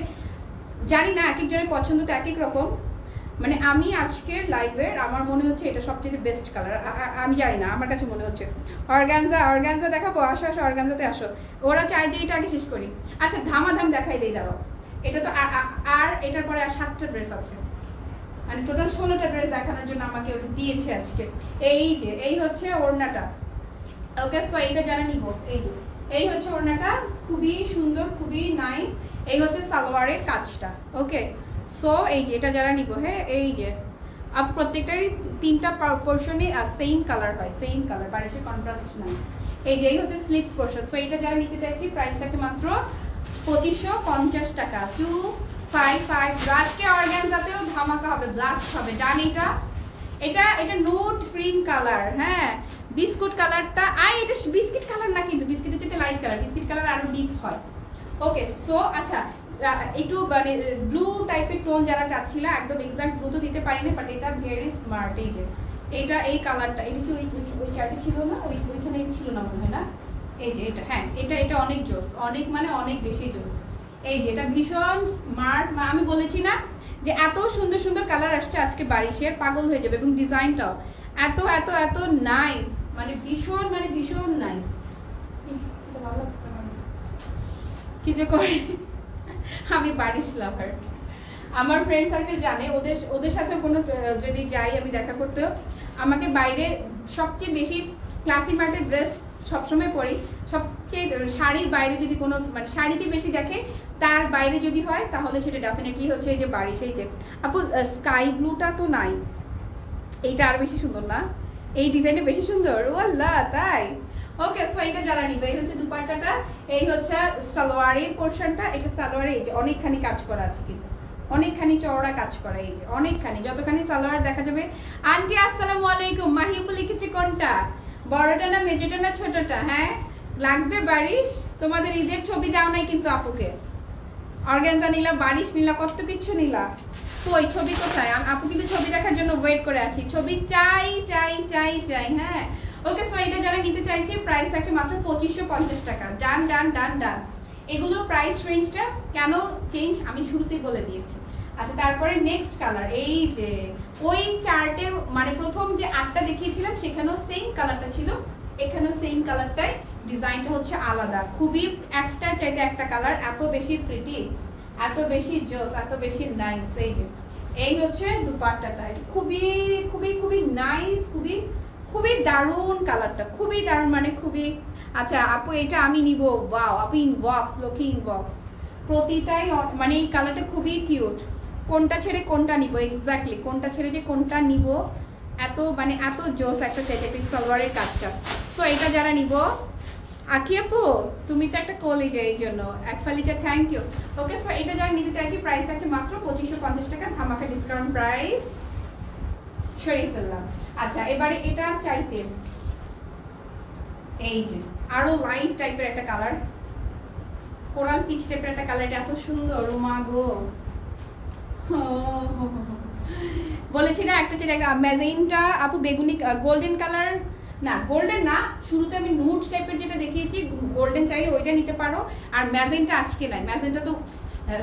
জানি না এক একজনের পছন্দ তো এক এক রকম, মানে আমি আজকের লাইভের আমার মনে হচ্ছে এটা সবচেয়ে বেস্ট কালার। আমি জানি না, আমার কাছে মনে হচ্ছে। অর্গানজা দেখাবো? আসো আসো, অর্গানজাতে আসো। ওরা চায় যে এটা আগে শেষ করি। আচ্ছা ধামাধাম দেখাই দেই, দাঁড়াও। এটা তো আর এটার পরে আর 7টা ড্রেস আছে, মানে টোটাল 16টা ড্রেস দেখানোর জন্য আমাকে ওটা দিয়েছে আজকে। এই যে এই হচ্ছে ওড়নাটা। ওকে, সো এইটা জানা নিব। এই যে এই হচ্ছে ওড়নাটা, খুবই সুন্দর, খুবই নাইস। এই হচ্ছে সালোয়ারের কাজটা। ওকে, সো এই যে এটা যারা নিব, হ্যাঁ এই যে প্রত্যেকটারই 3টা পোর্শনে সেম কালার হয়, সেম কালার, বারিশের কন্ট্রাস্ট নাই। এই যে এই হচ্ছে স্লিভস পোর্শন। সো এটা যারা নিতে চাইছি প্রাইস থাকছে মাত্র 2550 টাকা, 255। আজকে অর্গানজাতেও ধামাকা হবে, ব্লাস্ট হবে। ডান। এটা নুড ক্রিম কালার, হ্যাঁ বিস্কুট কালারটা। এটা বিস্কিট কালার না, কিন্তু বিস্কিটের চেয়ে লাইট কালার, বিস্কিট কালার আরো ডিপ হয়। ওকে, সো আচ্ছা একটু মানে ব্লু টাইপের টোন যারা চাচ্ছিল, একদম এক্সাক্ট ব্লু তো দিতে পারি না, বাট এটা ভেরি স্মার্ট। এই যে এটা এই কালারটা, এটা কি ওই চার্টে ছিল না, ওইখানে ছিল না মনে হয় না। এই যে এটা, হ্যাঁ এটা অনেক জোস, অনেক মানে অনেক বেশি জোস। এই যে এটা ভীষণ স্মার্ট। আমি বলেছি না যে এত সুন্দর সুন্দর কালার আসছে আজকে বারিশের, পাগল হয়ে যাবে। এবং ডিজাইনটাও এত এত এত নাইস, মানে ভীষণ নাইস। ভালো লাগছে কি যে করে, আমি বারিশ লাভার। আমার ফ্রেন্ড সার্কেল জানে, ওদের সাথে কোনো যদি যাই আমি দেখা করতেও, আমাকে বাইরে সবচেয়ে বেশি ক্লাসি মার্টের ড্রেস সবসময় পরি। সবচেয়ে শাড়ির বাইরে যদি কোনো, মানে শাড়িতে বেশি দেখে, তার বাইরে যদি হয় তাহলে সেটা ডেফিনেটলি হচ্ছে এই যে বারিশ। এই যে আপু স্কাই ব্লুটা তো নাই, এইটা আর বেশি সুন্দর না? এই ডিজাইনটা বেশি সুন্দর। ও আল্লাহ, তাই? ওকে, সো এটা যারা নিবে, এই হচ্ছে দুপাট্টাটা, এই হচ্ছে সালোয়ারের পোর্শনটা। এটা সালোয়ারে এই যে অনেকখানি কাজ করা আছে, কিন্তু অনেকখানি চওড়া কাজ করা। এই যে অনেকখানি, যতখানি সালোয়ার দেখা যাবে। আন্টি আসসালামু আলাইকুম। মাহিবু লিখেছে কোনটা, বড়টা না মেজোটা না ছোটটা? হ্যাঁ লাগবে বারিশ। তোমাদের ঈদের ছবি দাও নাই কিন্তু আপুকে। অর্গানজা নিলা, বারিশ নিলা, কত কিছু নিলা, কই ছবি কোথায়? আপু কিন্তু ছবি দেখার জন্য ওয়েট করে আছি, ছবি চাই চাই চাই চাই। হ্যাঁ ওকে, সো এটা যারা নিতে চাইছে প্রাইস থাকছে মাত্র 2550 টাকা। ডান ডান ডান ডান। এগুলোর প্রাইস রেঞ্জটা কেন চেঞ্জ আমি শুরুতেই বলে দিয়েছি। আচ্ছা, তারপরে নেক্সট কালার, এই যে ওই চার্টের মানে প্রথম যে 8টা দেখিয়েছিলাম সেখানেও সেম কালারটা ছিল, এখানেও সেম কালারটাই, ডিজাইনটা হচ্ছে আলাদা, খুবই একটার চাইতে একটা কালার, এত বেশি প্রিটি, এত বেশি জোস, এত বেশি নাইস। এই যে এই হচ্ছে দুপাট্টাটা, খুবই খুবই খুবই নাইস, খুবই খুবই দারুণ কালারটা, খুবই দারুণ, মানে খুবই। আচ্ছা আপু এটা আমি নিব, ওয়াও আপু ইনবক্স, লক্ষ্মী ইনবক্স, প্রতিটাই মানে এই কালারটা খুবই কিউট। কোনটা ছেড়ে কোনটা নিব, এক্স্যাক্টলি কোনটা ছেড়ে যে কোনটা নিব এত মানে এত জোস একটা চেটেটিক সালোয়ারের কাজটা। সো এটা যারা নিব, আখি আপু তুমি তো একটা কলেজে, এই জন্য এক ফালিটা থ্যাংক ইউ। ওকে, সো এটা যারা নিতে চাইছি প্রাইস থাকছে মাত্র 2550 টাকা, ধামাকা ডিসকাউন্ট প্রাইস সরিয়ে ফেললাম। আচ্ছা, এবারে এটা চাইতে এই যে আরো লাইট টাইপের একটা কালার, কোরাল পিচ টাইপের একটা কালার, এটা এত সুন্দর রুমা গো। বলেছি না একটা চেয়ে ম্যাজেন্টা আপু, বেগুনি গোল্ডেন কালার, না গোল্ডেন না, শুরুতে আমি নুড টাইপের যেটা দেখিয়েছি গোল্ডেন চাইলে ওইটা নিতে পারো। আর ম্যাজেন্টা আজকে নাই, ম্যাজেন্টা তো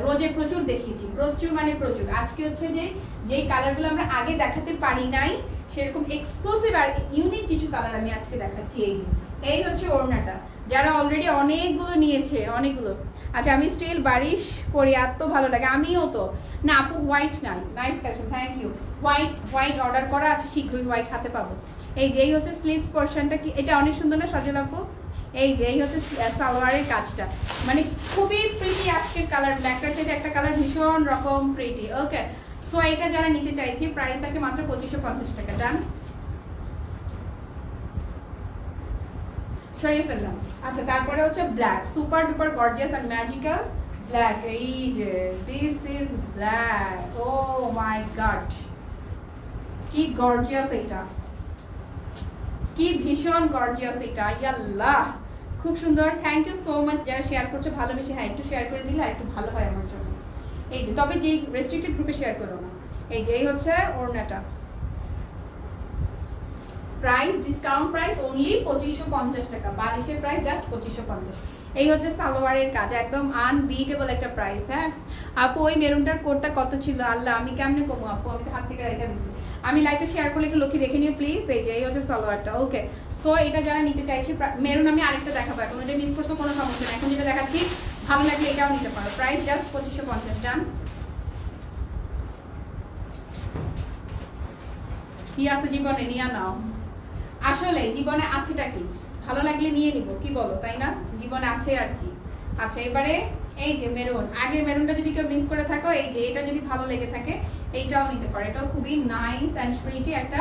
রোজে প্রচুর দেখিয়েছি, প্রচুর মানে প্রচুর। আজকে হচ্ছে যে যেই কালারগুলো আমরা আগে দেখাতে পারি নাই সেরকম এক্সক্লুসিভ আর ইউনিক কিছু কালার আমি আজকে দেখাচ্ছি। এই যে এই হচ্ছে ওড়নাটা, যারা অলরেডি অনেকগুলো নিয়েছে অনেকগুলো। আচ্ছা, আমি স্টিল বারিশ পরি, এত ভালো লাগে। আমিও তো না আপু, হোয়াইট নাই, nice collection, thank you. White order করা আছে, শীঘ্রই হোয়াইট হাতে পাবো। এই যে এই হচ্ছে স্লিভস পোর্শনটা, কি এটা অনেক সুন্দর না সজল আপু? এই যে এই হচ্ছে সালোয়ারের কাজটা, মানে খুবই প্রিটি আজকের কালার, ব্ল্যাকটার থেকে একটা কালার ভীষণ রকম প্রিটি। ওকে, সো এটা যারা নিতে চাইছি প্রাইস থাকে মাত্র 2550 টাকা। ডান, সরিয়ে ফেললাম। আচ্ছা, তারপরে হচ্ছে black, super duper gorgeous and magical black. এই যে this is black, oh my god কি গর্জিয়াস, এটা কি ভীষণ গর্জিয়াস এটা, ইয়াল্লাহ খুব সুন্দর। থ্যাংক ইউ সো মাচ যারা শেয়ার করছে ভালোবেসে। হ্যাঁ, একটু শেয়ার করে দিলে একটু ভালো হয় আমার জন্য। এই যে তবে যেই রেস্ট্রিক্টেড গ্রুপে শেয়ার করো না। এই যে এই হচ্ছে ওড়নাটা, প্রাইস ডিসকাউন্ট প্রাইস অনলি 2550 টাকা, বালিশের প্রাইস জাস্ট 2550। এই হচ্ছে সালোয়ারের কাজ, একদম আনবিটেবল একটা প্রাইস। হ্যাঁ আপু, ওই মেরুনটার কোডটা কত ছিল? আল্লাহ, আমি কেমনে কমো আপু, আমি তো হাত থেকে রেখে দিচ্ছি। আমি লাইভটা শেয়ার করলে একটু লক্ষ্য দেখে নিও প্লিজ। এই যে এই হচ্ছে সালোয়ারটা। ওকে, সো এটা যারা নিতে চাইছি, মেরুন আমি আরেকটা দেখাবো, এখন এটা মিস করছো কোনো সমস্যা না, এখন যেটা দেখাচ্ছি ভালো লাগলে এটাও নিতে পারো, প্রাইস জাস্ট 2550। ডান, কি আছে জীবনে নিয়ে নাও। আসলে জীবনে আছেটা কি, ভালো লাগলে নিয়ে নিব, কি বলো, তাই না? জীবনে আছে আর কি। আচ্ছা, এবারে এই যে মেরুন, আগের মেরুনটা যদি কেউ মিস করে থাকো, এই যে এটা যদি ভালো লেগে থাকে এইটাও নিতে পারো। এটাও খুবই নাইস অ্যান্ড প্রিটি একটা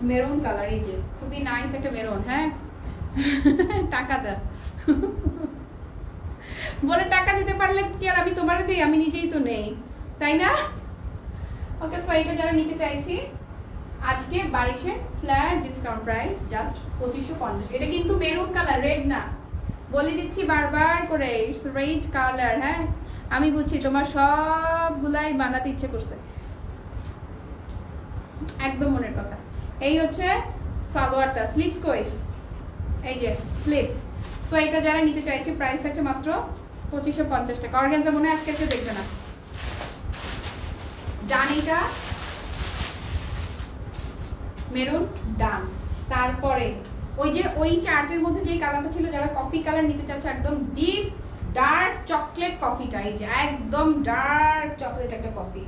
মেরুন কালার, এই যে খুবই নাইস একটা মেরুন। হ্যাঁ টাকা দাও বলে, টাকা দিতে পারলে কি আর আমি তোমার দিই? আমি নিজেই তো নেই, তাই না? ওকে, সো এটা যারা নিতে চাইছি আজকে বারিশের ফ্ল্যাট ডিসকাউন্ট প্রাইস জাস্ট 2550। এটা কিন্তু মেরুন কালার, রেড না, বলে দিচ্ছি বারবার করে, ইটস রেড কালার। হ্যাঁ আমি বুঝছি তোমার সবগুলাই বানাতে ইচ্ছে করছে, একদম মনের কথা। এই হচ্ছে সালোয়ারটা, স্লিভস কই? এই যে স্লিভস। সো এটা যারা নিতে চাইছে প্রাইস থাকছে মাত্র 2550 টাকা। অর্গানজা মনে হয় আজকে কেউ দেখবে না। ডান, এটা মেরুন, ডান। তারপরে ওই যে ওই চার্টের মধ্যে যে কালারটা ছিল, যারা কফি কালার নিতে চাচ্ছে, একদম ডিপ ডার্ক চকলেট কফিটা, এই যে একদম ডার্ক চকলেট একটা কফি।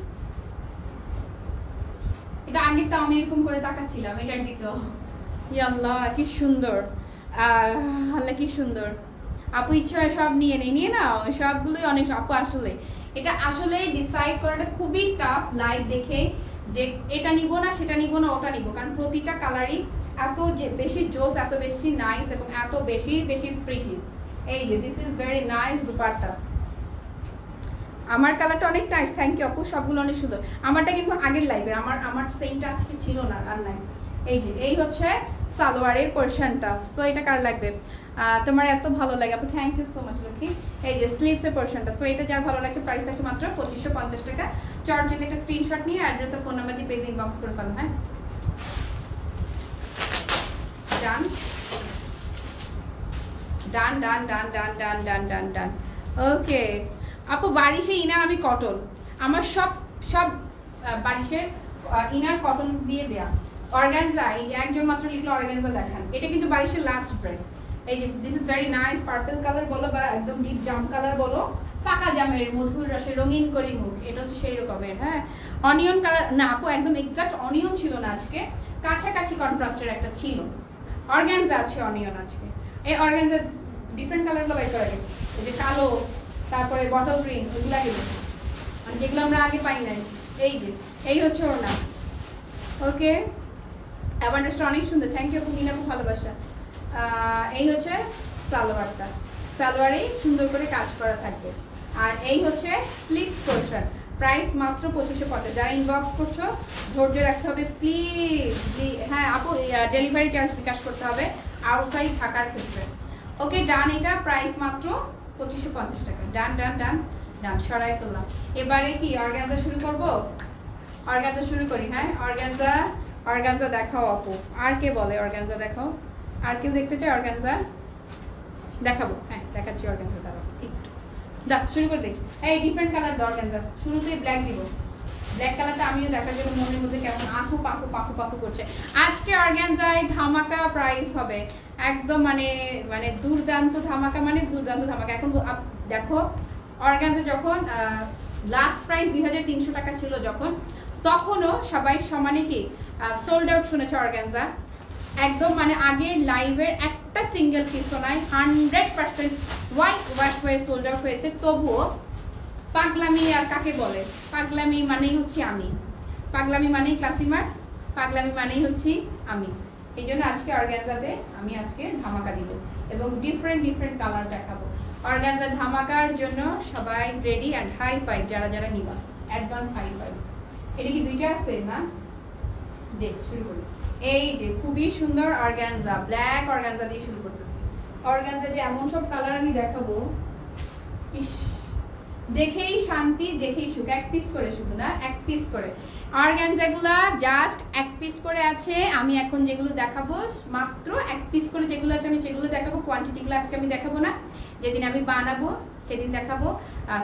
এটা আগেরটা আমি এরকম করে তাকাচ্ছিলাম এটার দিকেও, আল্লাহ কি সুন্দর, আল্লাহ কি সুন্দর। আপু ইচ্ছা হয় সব নিয়ে নিয়ে নাও, সবগুলোই অনেক। আপু আসলে এটা আসলে ডিসাইড করাটা খুবই টাফ লাইভ দেখে, যে এটা নিব না সেটা নিব না ওটা নিব, কারণ প্রতিটা কালারই এত বেশি জোস, এত বেশি নাইস এবং এত বেশি বেশি প্রিটি। এই যে this is very nice dupatta, আমার কালারটা অনেক নাইস, থ্যাংক ইউ আপু, সবগুলো অনেক সুন্দর। আমারটা কিন্তু আগের লাইভের, আমার সেমটা আজকে ছিল না, আর নাই। এই যে এই হচ্ছে সালোয়ারের পোর্শনটা। সো এটা কার লাগবে? তোমার এত ভালো লাগে আপু, থ্যাংক ইউ সো মাচ লক্ষ্মী। এই যে স্লিভসের পোর্শনটা, সো এটা যার ভালো লাগছে প্রাইস থাকছে মাত্র 2550 টাকা। চট জেলে একটা স্ক্রিনশট নিয়ে অ্যাড্রেস আর ফোন নাম্বার দিয়ে পেজ ইনবক্স করে ফেলো। হ্যাঁ ডান ডান ডান ডান ডান ডান ডান ডান ডান। ওকে আপু, বারিশে ইনার আমি কটন, আমার সব সব বারিশের ইনার কটন দিয়ে দেয়া। অর্গানজা, এই যে একজন মাত্র লিখলো অর্গানজা দেখান, এটা কিন্তু বারিশের লাস্ট ড্রেস। এই যে this is very nice, purple colour বলো বা একদম ডিপ জাম কালার বলো, ফাঁকা জামের মধুর রসে রঙিন করি মুখ, এটা হচ্ছে সেই রকমের। হ্যাঁ অনিয়ন কালার না আপু, একদম এক্সাক্ট অনিয়ন ছিল না আজকে, কাছাকাছি কন্ট্রাস্টের একটা ছিল। অর্গানজা আছে অনিয়ন আজকে। এই অর্গানজা ডিফারেন্ট কালারগুলো বের করা গেছে, এই যে কালো, তারপরে বটল গ্রিন, ওইগুলা গেল মানে যেগুলো আমরা আগে পাই নাই। এই যে এই হচ্ছে ওর নাম। ওকে অ্যাভান্ডাসটা অনেক সুন্দর, থ্যাংক ইউ আপু, মিনা খুব ভালোবাসা। এই হচ্ছে সালোয়ারটা, সালোয়ারেই সুন্দর করে কাজ করা থাকবে। আর এই হচ্ছে স্লিভস পোর্শন, প্রাইস মাত্র 2550। যারা ইনবক্স করছো ধৈর্য রাখতে হবে প্লিজ। হ্যাঁ আপু, ডেলিভারি চার্জ বিকাশ করতে হবে আউটসাইড ঢাকার ক্ষেত্রে। ওকে ডান, এটা প্রাইস মাত্র 2550 টাকা। ডান ডান ডান ডান, সরাই করলাম। এবারে কি অর্গানজা শুরু করব? অর্গানজা শুরু করি। হ্যাঁ অর্গানজা, অর্গানজা দেখাও আপু। আর কে বলে অর্গানজা দেখাও? আর কেউ দেখতে চায় অর্গানজা? দেখাবো, হ্যাঁ দেখাচ্ছি অর্গানজা। দাঁড়াও একটু, দা শুরু করে দেখি। এই ডিফারেন্ট কালার দাও অর্গানজা, শুরুতেই ব্ল্যাক দিব। ব্ল্যাক কালারটা আমিও দেখার জন্য মনের মধ্যে কেমন আঁকু পাকু পাকু পাকু করছে। আজকে অর্গানজায় ধামাকা প্রাইস হবে একদম, মানে মানে দুর্দান্ত ধামাকা, মানে দুর্দান্ত ধামাকা। এখন দেখো অর্গানজা যখন লাস্ট প্রাইস 2300 টাকা ছিল যখন, তখনও সবাই সমানে কি সোল্ড আউট শুনেছে অর্গানজা একদম, মানে আগের লাইভের একটা সিঙ্গেল পিসও নাই, 100% হোয়াইট ওয়াশ হয়ে সোল্ড আউট হয়েছে। তবুও পাগলামি আর কাকে বলে? পাগলামি মানেই হচ্ছে আমি, পাগলামি মানেই ক্লাসিমার, পাগলামি মানেই হচ্ছে আমি। এই জন্য আজকে অর্গানজাতে আমি আজকে ধামাকা দিব এবং ডিফারেন্ট ডিফারেন্ট কালার দেখাবো। অর্গানজার ধামাকার জন্য সবাই রেডি অ্যান্ড হাই ফাইভ, যারা যারা নিবা অ্যাডভান্স হাই ফাইভ। এটা কি দুইটা আছে না? দেখ শুরু করি। এই যে খুবই সুন্দর অর্গানজা, ব্ল্যাক অর্গানজা দিয়ে শুরু করতেছি। অর্গানজা যে এমন সব কালার আমি দেখাবো, ইস দেখেই শান্তি, দেখেই সুখ। এক পিস করে, শুধু না এক পিস করে অর্গানজাগুলা জাস্ট এক পিস করে আছে। আমি এখন যেগুলো দেখাবো মাত্র এক পিস করে যেগুলো আছে আমি সেগুলো দেখাবো। কোয়ান্টিটিগুলো আজকে আমি দেখাবো না, যেদিন আমি বানাবো সেদিন দেখাবো।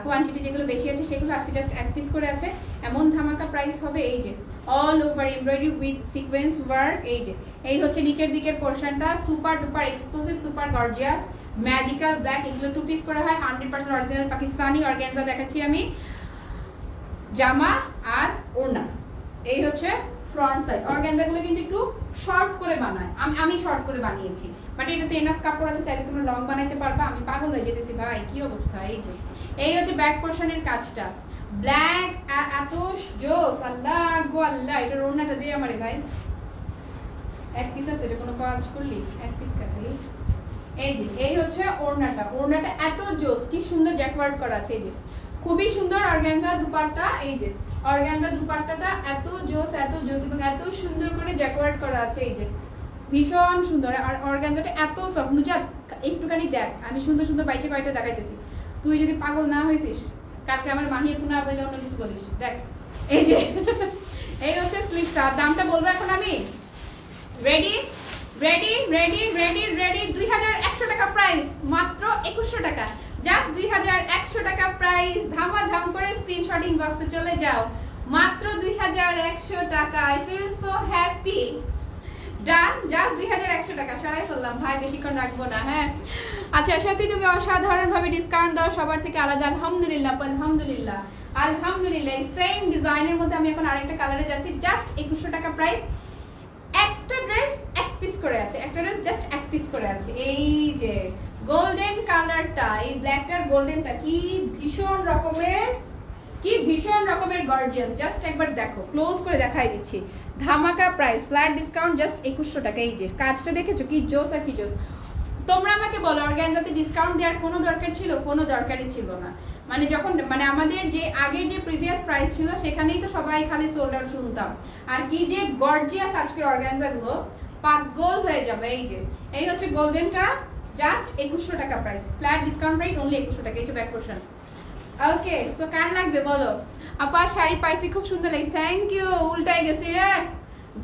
কোয়ান্টিটি যেগুলো বেশি আছে সেগুলো আজকে জাস্ট এক পিস করে আছে। এমন ধামাকা প্রাইস হবে। এই যে all over embroidery with sequence work. এই যে এই হচ্ছে নিচের দিকের পোর্শনটা, super duper exclusive, super gorgeous, magical black. এগুলো 2 পিস করা হয়, 100% অরিজিনাল পাকিস্তানি অর্গানজা দেখাচ্ছি আমি। জামা আর ওড়না, এই হচ্ছে ফ্রন্ট সাইড। অর্গানজাগুলো কিন্তু একটু শর্ট করে বানায়, আমি শর্ট করে বানিয়েছি, বাট এটাতে এনাফ কাপড় আছে, চাইলে তোমরা লং বানাইতে পারবা। আমি পাগল হয়ে যেতেছি ভাই, কি অবস্থা। এই যে এই হচ্ছে ব্যাক পোর্শনের কাজটা, ব্ল্যাক এত জোস, আল্লাহ গো আল্লাহ। এটা ওড়নাটা দিয়ে আমারে ভাই এক পিস আছে, এটা কোনো কাজ করলি এক পিস কাটে। এই যে এই হচ্ছে ওড়নাটা, ওড়নাটা এত জোস, কি সুন্দর জ্যাকওয়ার্ড করা আছে। এই যে খুবই সুন্দর অর্গানজা দুপাট্টা। এই যে অর্গানজা দুপাট্টাটা এত জোস, এত জোস এবং এত সুন্দর করে জ্যাকওয়ার্ড করা আছে। এই যে ভীষণ সুন্দর। আর অর্গানজাটা এত সফট। নুজাত একটুখানি দেখ, আমি সুন্দর সুন্দর বাইচে কয়টা দেখাইতেছি, তুই যদি পাগল না হয়েছিস কালকে আমার মাহিয়ে পুনা বলে অন্য কিছু বলিস। দেখ এই যে এই হচ্ছে স্লিপটা। দামটা বলবো এখন আমি। Ready ready ready ready ready 2100 টাকা প্রাইস, মাত্র 2100 টাকা, জাস্ট 2100 টাকা প্রাইস। ধামাধাম করে স্ক্রিনশট ইনবক্সে চলে যাও, মাত্র 2100 টাকা। I feel so happy. Done, just 2100 টাকা সরাই ফেললাম ভাই, বেশিক্ষণ রাখবো না। হ্যাঁ আচ্ছা সত্যি তুমি অসাধারণ ভাবে ডিসকাউন্ট দাও, সবার থেকে আলাদা। আলহামদুলিল্লাহ আলহামদুলিল্লাহ আলহামদুলিল্লাহ। সেম ডিজাইনের মধ্যে আমি এখন আরেকটা কালারে যাচ্ছি, জাস্ট 2100 টাকা প্রাইস। একটা ড্রেস এক পিস করে আছে, একটা ড্রেস জাস্ট এক পিস করে আছে। এই যে গোল্ডেন কালারটা, এই ব্ল্যাকটার গোল্ডেনটা কি ভীষণ রকমের, কি ভীষণ রকমের গর্জিয়াস। জাস্ট একবার দেখো, ক্লোজ করে দেখাই দিচ্ছি। ধামাকা প্রাইস, ফ্ল্যাট ডিসকাউন্ট, জাস্ট 2100 টাকা। এই যে কাজটা দেখেছো কি জোস আর কি জোস। তোমরা আমাকে বলো অর্গানজাতে ডিসকাউন্ট দেওয়ার কোনো দরকার ছিল? কোনো দরকারই ছিল না। মানে যখন মানে আমাদের যে আগের যে প্রিভিয়াস প্রাইস ছিল সেখানেই তো সবাই খালি সোল্ড আউট শুনতাম। আর কি যে গর্জিয়াস আজকের অর্গানজাগুলো, পাগল হয়ে যাবে। এই যে এই হচ্ছে গোল্ডেনটা, জাস্ট 2100 টাকা price, flat discount rate only 2100 টাকা। এই যে ব্যাক পোর্শন। ওকে সো কার লাগবে বলো? আপা শাড়ি পাইছি, খুব সুন্দর লাগছে, থ্যাংক ইউ। উল্টাই গেছি রে,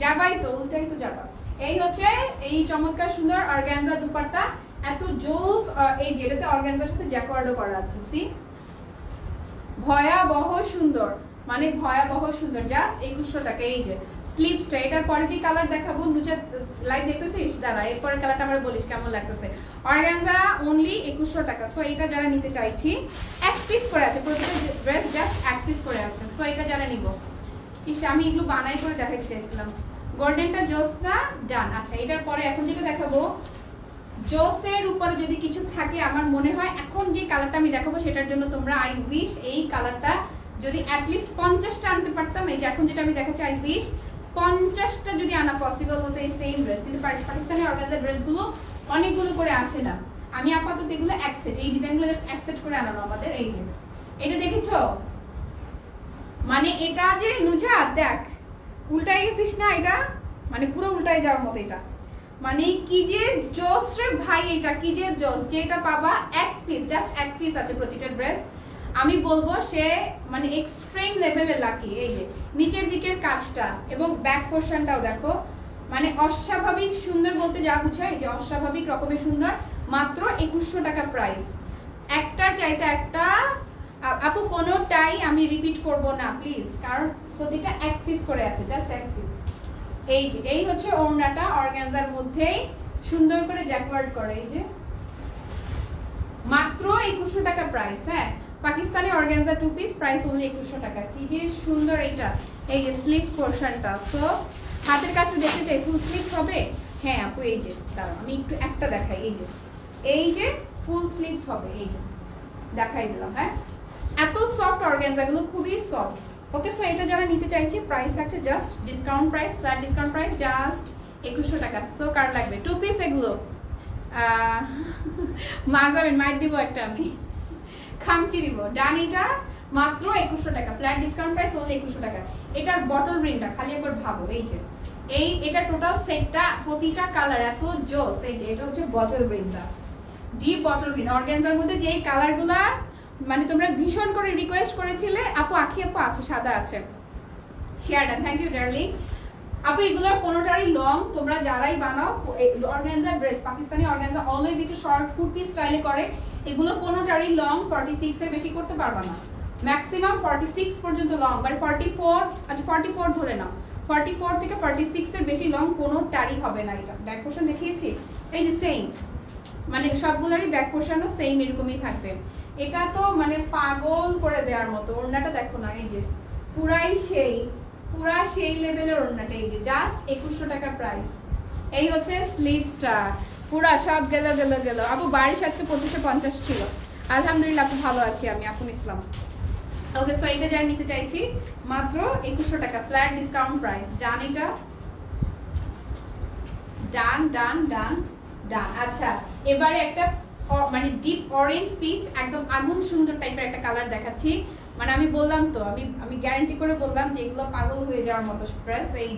যাবাই তো, উল্টাই তো যাবা। এই হচ্ছে এই চমৎকার সুন্দর অর্গানজা দুপাট্টা, এত জোস। এই যেটাতে অর্গানজার সাথে জ্যাকওয়ার্ডও করা আছে, সি ভয়াবহ সুন্দর, মানে ভয়াবহ সুন্দর, জাস্ট 2100 টাকা। এই যে স্লিপসটা, এটার পরে যে কালার দেখাবো, নুজাত লাইভ দেখতেছিস? দাঁড়া এরপরে কালারটা আমার বলিস কেমন লাগতেছে। অর্গানজা অনলি 2100 টাকা। সো এটা যারা নিতে চাইছি, এক পিস করে আছে, প্রতিটা ড্রেস জাস্ট এক পিস করে আছে। সো এটা যারা নিব, ইস আমি এগুলো বানাই করে দেখাতে চাইছিলাম। গোল্ডেনটা জোস না? ডান। আচ্ছা এটার পরে এখন যেটা দেখাবো, জোসের উপরে যদি কিছু থাকে, আমার মনে হয় এখন যে কালারটা আমি দেখাবো সেটার জন্য তোমরা আই উইশ এই কালারটা যদি অ্যাটলিস্ট 50টা আনতে পারতাম। এই যে এখন যেটা আমি দেখাচ্ছি, আই উইশ 50টা যদি আনা পসিবল হতো এই সেম ড্রেস, কিন্তু পাকিস্তানি অর্গানজা ড্রেসগুলো অনেকগুলো করে আসে না। আমি আপাতত এগুলো এক সেট, এই ডিজাইনগুলো জাস্ট এক সেট করে আনানো আমাদের। এই যে এটা দেখেছো, মানে এটা যে নুজাত দেখ উল্টাই গেছিস না, এটা মানে পুরো উল্টাই যাওয়ার মতো। এটা মানে কি যে জোস রে ভাই, এটা কি যে জোস, যেটা পাবা এক পিস, জাস্ট এক পিস আছে প্রতিটা ড্রেস। আমি বলবো সে মানে এক্সট্রিম লেভেলের লাকি। এই যে নিচের দিকের কাজটা এবং ব্যাক পোর্শনটাও দেখো, মানে অস্বাভাবিক সুন্দর বলতে যা বুঝায়, যে অস্বাভাবিক রকমের সুন্দর। মাত্র 2100 টাকা প্রাইস, একটার চাইতে একটা। আপু কোনোটাই আমি রিপিট করব না প্লিজ, কারণ প্রতিটা এক পিস করে আছে, জাস্ট এক পিস। এই যে এই হচ্ছে ওড়নাটা, অর্গানজার মধ্যেই সুন্দর করে জ্যাকওয়ার্ড করে। এই যে মাত্র 2100 টাকা প্রাইস। হ্যাঁ, Pakistani organza 2 piece, price only 2100 টাকা। কি যে সুন্দর এটা। এই যে স্লিভ পোর্শনটা, তো হাতের কাছে দেখতে চাই ফুল স্লিভ হবে। হ্যাঁ আপু এই যে দাঁড়াও আমি একটু একটা দেখাই। এই যে ফুল স্লিভস হবে, এই যে দেখাই দিলাম। হ্যাঁ, এত সফট অর্গানজাগুলো, খুবই সফট। ওকে, সো এটা যারা নিতে চাইছি প্রাইস থাকছে just discount price, flat discount price just 2100 টাকা। সো কার লাগবে 2 পিস এগুলো? মা যাবেন, মাইর দিব একটা, আমি খামচি দিব। ডান, এটা মাত্র 2100 টাকা, ফ্ল্যাট ডিসকাউন্ট প্রাইস ওনলি 2100 টাকা। এটার বটল প্রিন্টটা খালি একবার ভাবো। এই যে এটা টোটাল সেটটা, প্রতিটা কালার এত জোস। এই যে এটা হচ্ছে বটল প্রিন্টটা, ডিপ বটল প্রিন্ট অর্গানজার মধ্যে। যেই কালারগুলা মানে তোমরা ভীষণ করে রিকোয়েস্ট করেছিলে, আপু আখি আপু আছে, সাদা আছে, share done, thank you darling. আপু এগুলোর কোনোটারই লং, তোমরা যারাই বানাও organza dress, Pakistani organza always একটু শর্ট কুর্তি স্টাইলে করে, এগুলো কোনোটারই লং 46 এর বেশি করতে পারবা না। ম্যাক্সিমাম 46 পর্যন্ত লং, বাট 44, আচ্ছা 44 ধরে নাও, 44 থেকে 46 এর বেশি লং কোনোটারই হবে না। এটা ব্যাক পোর্শন দেখিয়েছি, এই যে সেম, মানে সবগুলোরই ব্যাক পোর্শনও সেম এরকমই থাকবে। এটা তো মানে পাগল করে দেওয়ার মতো। ওড়নাটা দেখো না, এই যে পুরা সেই লেভেলের ওড়নাটা। এই যে জাস্ট 2100 টাকা প্রাইস। এই হচ্ছে স্লিভসটা, পুরা সব গেল। আপু বারিশ আজকে 2550 ছিল, আলহামদুলিল্লাহ আপু ভালো আছি আমি, আপু ইসলাম। ওকে, সো এটা যারা নিতে চাইছি মাত্র 2100 টাকা, ফ্ল্যাট ডিসকাউন্ট প্রাইস। ডান, এটা ডান। আচ্ছা, এবারে একটা মানে ডিপ অরেঞ্জ পিচ, একদম আগুন সুন্দর টাইপের একটা কালার দেখাচ্ছি। মানে আমি বললাম তো, আমি গ্যারান্টি করে বললাম যে এগুলো পাগল হয়ে যাওয়ার মতো ড্রেস। এই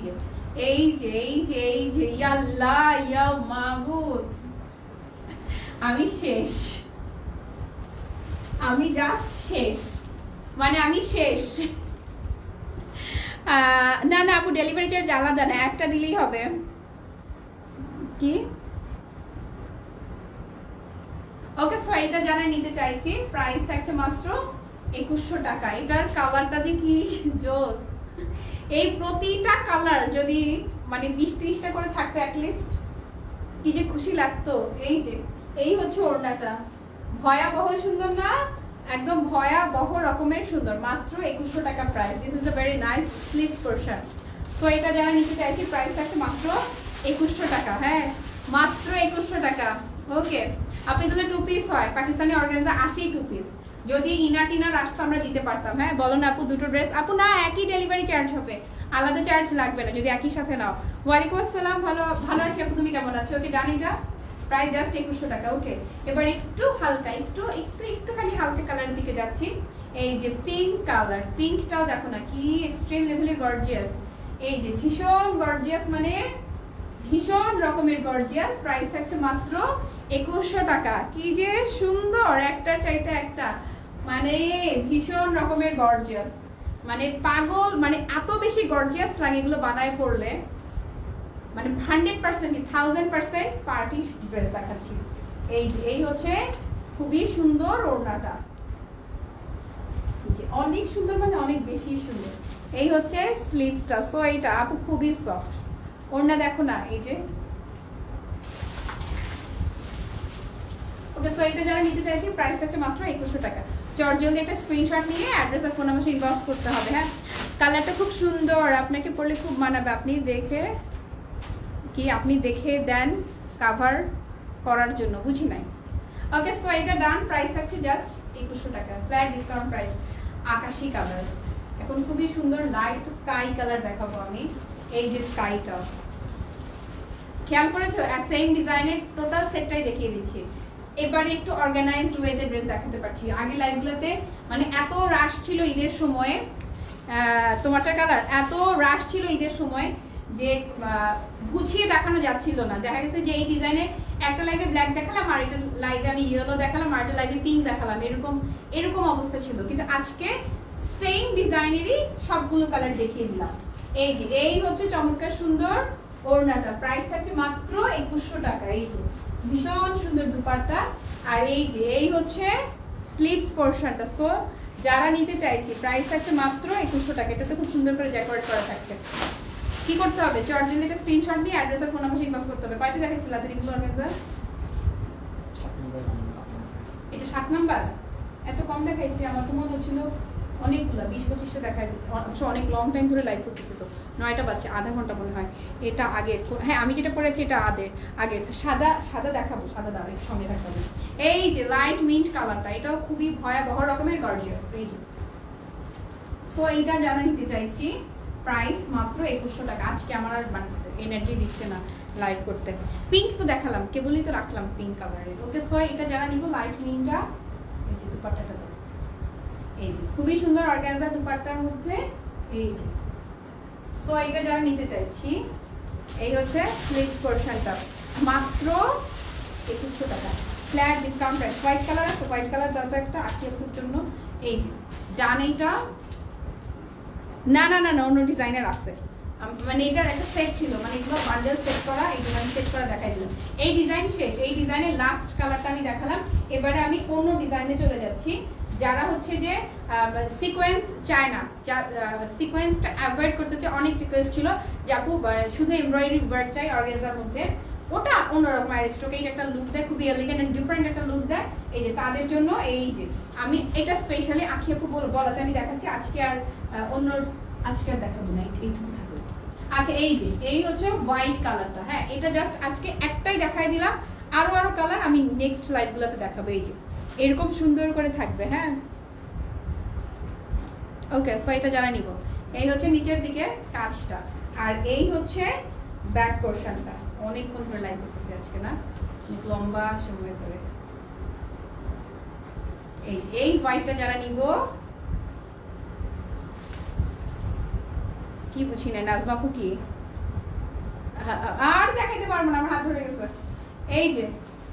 যে ইয়া আল্লাহ ইয়া মাবুদ, আমি শেষ, আমি জাস্ট শেষ, মানে আমি শেষ। না আপু ডেলিভারি চার্জ আলাদা না, একটা দিলেই হবে। কি? ওকে, সো এটা যারা নিতে চাইছি প্রাইস থাকছে মাত্র 2100 টাকা। এটার কালারটা যে কি জোস, এই প্রতিটা কালার যদি মানে 20-30টা করে থাকতো অ্যাটলিস্ট, কি যে খুশি লাগতো। এই হচ্ছে ওড়নাটা, ভয়াবহ সুন্দর না, একদম ভয়াবহ রকমের সুন্দর। মাত্র 2100 টাকা price. This is a very nice sleeves portion. So এটা যারা নিতে চাইছি প্রাইস থাকছে মাত্র 2100 টাকা। হ্যাঁ, মাত্র 2100 টাকা। ওকে, আপনি এগুলো 2 পিস হয়, পাকিস্তানি অর্গানজা 80 2 পিস। যদি ইনার টিনার আসতো আমরা দিতে পারতাম। হ্যাঁ, বলো না আপু দুটো ড্রেস? আপু না, একই ডেলিভারি চার্জ হবে, আলাদা চার্জ লাগবে না যদি একই সাথে নাও। ওয়ালাইকুম আসসালাম, ভালো আছি আপু, তুমি কেমন আছো? ওকে ডান, এটা প্রাইস জাস্ট 2100 টাকা। ওকে, এবার একটু হালকা, একটুখানি হালকা কালারের দিকে যাচ্ছি। এই যে পিঙ্ক কালার, পিঙ্কটাও দেখো না কি এক্সট্রিম লেভেলের গর্জিয়াস। এই যে ভীষণ গর্জিয়াস, মানে ভীষণ রকমের গর্জিয়াস। প্রাইস থাকছে মাত্র 2100 টাকা। কি যে সুন্দর, একটার চাইতে একটা, মানে ভীষণ রকমের গর্জিয়াস, মানে পাগল, মানে এত বেশি গর্জিয়াস লাগে এগুলো বানায় পড়লে, মানে 100% কি 1000% পার্টি ড্রেস দেখাচ্ছি। এই হচ্ছে খুবই সুন্দর ওড়নাটা, অনেক সুন্দর, মানে অনেক বেশি সুন্দর। এই হচ্ছে স্লিভসটা। সো এইটা আপু খুবই সফট ওড়না, দেখো না এই যে। ওকে, সো এটা যারা নিতে চাইছি প্রাইস থাকছে মাত্র 2100 টাকা। জলদি একটা স্ক্রিনশট নিয়ে অ্যাড্রেস আর ফোন নাম্বার ইনবক্স করতে হবে। হ্যাঁ, কালারটা খুব সুন্দর, আপনাকে পরলে খুব মানাবে। আপনি দেখে দেন কাভার করার জন্য, বুঝি নাই। ওকে, সো এটা ডান, প্রাইস থাকছে জাস্ট 2100 টাকা, ফ্ল্যাট ডিসকাউন্ট প্রাইস। আকাশি কালার, এখন খুবই সুন্দর লাইট স্কাই কালার দেখাবো আমি। এই যে স্কাইটা খেয়াল করেছো, সেম ডিজাইনের টোটাল সেটটাই দেখিয়ে দিচ্ছি। এবারে একটু অর্গানাইজড ওয়েতে ড্রেস দেখাতে পারছি। আগে লাইভগুলোতে মানে এত রাশ ছিল ঈদের সময়ে, তোমারটা কালার এত রাশ ছিল ঈদের সময় যে গুছিয়ে দেখানো যাচ্ছিল না। দেখা গেছে যে এই ডিজাইনে একটা লাইভে ব্ল্যাক দেখালাম, আর একটা লাইভে আমি ইয়েলো দেখালাম, আর একটা লাইভে পিঙ্ক দেখালাম, এরকম অবস্থা ছিল। কিন্তু আজকে সেম ডিজাইনেরই সবগুলো কালার দেখিয়ে দিলাম। এই যে এই হচ্ছে চমৎকার সুন্দর ওড়নাটা, প্রাইস থাকছে মাত্র 2100 টাকা। এই যে ভীষণ সুন্দর দুপাট্টা, আর এই যে এই হচ্ছে স্লিভস পোরশনটা। সো যারা নিতে চাইছি প্রাইস থাকছে মাত্র 2100 টাকা। এটাতে খুব সুন্দর করে ডেকোরেট করা থাকছে। কি করতে হবে, চটজেন একটা স্ক্রিনশট নিয়ে অ্যাড্রেস আর ফোন নাম্বার ইনবক্স করতে হবে। কয়টা দেখাইছিল এগুলো অর্গানজা? এটা 7 নাম্বার। এত কম দেখাইছি, আমার তো মনে হচ্ছিল অনেকগুলো 20-25টা দেখাই দিচ্ছে। অনেক লং টাইম ধরে লাইভ করতেছি তো, 9টা বাজছে, আধা ঘন্টা মনে হয়। এটা আগের, হ্যাঁ আমি যেটা পড়েছি এটা আগের সাদা দেখাবো, সাদা দাও একটু সঙ্গে দেখাবো। এই যে লাইট মিন্ট কালারটা, এটাও খুবই ভয়াবহ রকমের গর্জিয়াস। এই যে সো এইটা যারা নিতে চাইছি প্রাইস মাত্র 2100 টাকা। আজকে আমার আর এনার্জি দিচ্ছে না লাইভ করতে। পিঙ্ক তো দেখালাম, কেবলই তো রাখলাম পিঙ্ক কালারের। ওকে সো এটা যারা নিব লাইট মিন্টটা, এই যে দুপাট্টাটা, এই যে খুবই সুন্দর অর্গানজা দুপাট্টার মধ্যে। এই যে সো এটা যারা নিতে চাইছি, এই হচ্ছে স্লিভস পোরশনটা, মাত্র 2100 টাকা flat discount price. White colour আছে, হোয়াইট কালার দাও তো একটা আখিয়াপুর জন্য। এই যে ডান এইটা, না অন্য ডিজাইনের আছে, মানে এটার একটা সেট ছিল, মানে এগুলো বান্ডেল সেট করা, এই ডিজাইন সেট করা দেখাই দিলাম। এই ডিজাইন শেষ, এই ডিজাইনের লাস্ট কালারটা আমি দেখালাম। এবারে আমি অন্য ডিজাইনে চলে যাচ্ছি। যারা হচ্ছে যে সিকোয়েন্স চায় না, সিকোয়েন্সটা অ্যাভয়েড করতে চায়, অনেক রিকোয়েস্ট ছিল যে আপু শুধু এমব্রয়ডারি ওয়ার্ক চাই অর্গানজার মধ্যে, ওটা অন্যরকম অ্যারিস্টোকেট একটা লুক দেয়, খুবই এলিগেন্ট এন্ড ডিফারেন্ট একটা লুক দেয়। এই যে তাদের জন্য এই যে আমি এটা স্পেশালি আখিয়াপু বলাতে আমি দেখাচ্ছি। আজকে আর দেখাবো না, এইটুকু থাকবে। আচ্ছা এই যে এই হচ্ছে হোয়াইট কালারটা, হ্যাঁ এটা জাস্ট আজকে একটাই দেখাই দিলাম, আরো কালার আমি নেক্সট লাইভগুলোতে দেখাবো। এই যে এরকম সুন্দর করে থাকবে, হ্যাঁ ওকে সো এটা জানা নিব। এই হচ্ছে নিচের দিকে কাজটা, আর এই হচ্ছে ব্যাক পোরশনটা। অনেকক্ষণ ধরে লাইভ করতেছি আজকে, না অনেক লম্বা সময় ধরে। এই হোয়াইটটা যারা নিব, কি বুঝি না নাজমাপু কি আর দেখাইতে পারবো না, আমার হাত ধরে গেছে। এই যে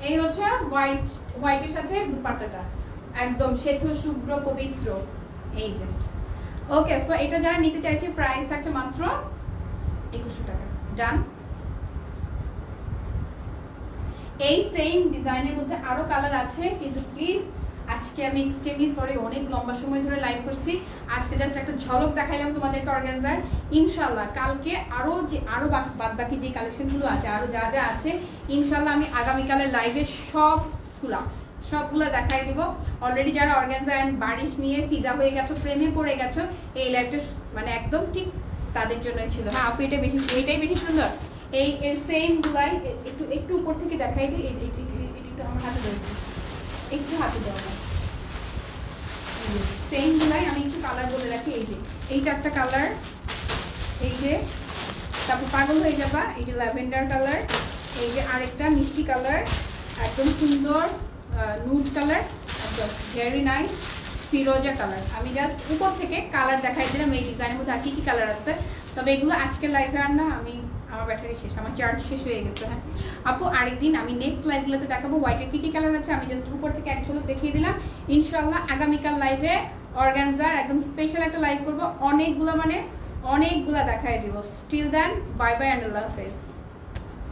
এই হচ্ছে হোয়াইটের সাথে দুপাট্টাটা একদম শ্বেত শুভ্র পবিত্র। এই যে ওকে সো এটা যারা নিতে চাইছে প্রাইস থাকছে মাত্র 2100 টাকা। ডান। এই সেম ডিজাইনের মধ্যে আরো কালার আছে, কিন্তু প্লিজ আজকে আমি এক্সট্রিমলি সরি, অনেক লম্বা সময় ধরে লাইভ করছি। আজকে জাস্ট একটা ঝলক দেখাইলাম তোমাদেরকে অর্গানজার। ইনশাল্লাহ কালকে আরো বাদ বাকি যে কালেকশনগুলো আছে, আরো যা যা আছে ইনশাল্লাহ আমি আগামীকালের লাইভে সবগুলো দেখাই দিব। অলরেডি যারা অর্গানজা এন্ড বারিশ নিয়ে ফিদা হয়ে গেছো, প্রেমে পড়ে গেছো, এই লাইভটা মানে একদম ঠিক তাদের জন্য ছিল। হ্যাঁ আপু এটাই বেশি সুন্দর। এই সেম গুলাই একটু উপর থেকে দেখাই দিই। একটু আমার হাতে দেবো, একটু হাতে দেওয়া সেম গুলাই আমি একটু কালার বলে রাখি। এই যে এইটা একটা কালার, এই যে তারপর পাগল হয়ে যাবা, এই যে ল্যাভেন্ডার কালার, এই যে আরেকটা মিষ্টি কালার, একদম সুন্দর নুড কালার, একদম ভেরি নাইস ফিরোজা কালার। আমি জাস্ট উপর থেকে কালার দেখাই দিলাম এই ডিজাইনের মধ্যে আর কি কালার আছে। তবে এগুলো আজকের লাইভে আর না, আমার ব্যাটারি শেষ, আমার চার্জ শেষ হয়ে গেছে। হ্যাঁ আপু আরেকদিন আমি নেক্সট লাইভগুলোতে দেখাবো হোয়াইটের কি কালার আছে। আমি জাস্ট উপর থেকে এক ঝলক দেখিয়ে দিলাম। ইনশাল্লাহ আগামীকাল লাইভে অর্গানজার একদম স্পেশাল একটা লাইভ করবো, অনেকগুলা দেখাই দিব। Till then bye bye and আল্লাহ হাফেজ।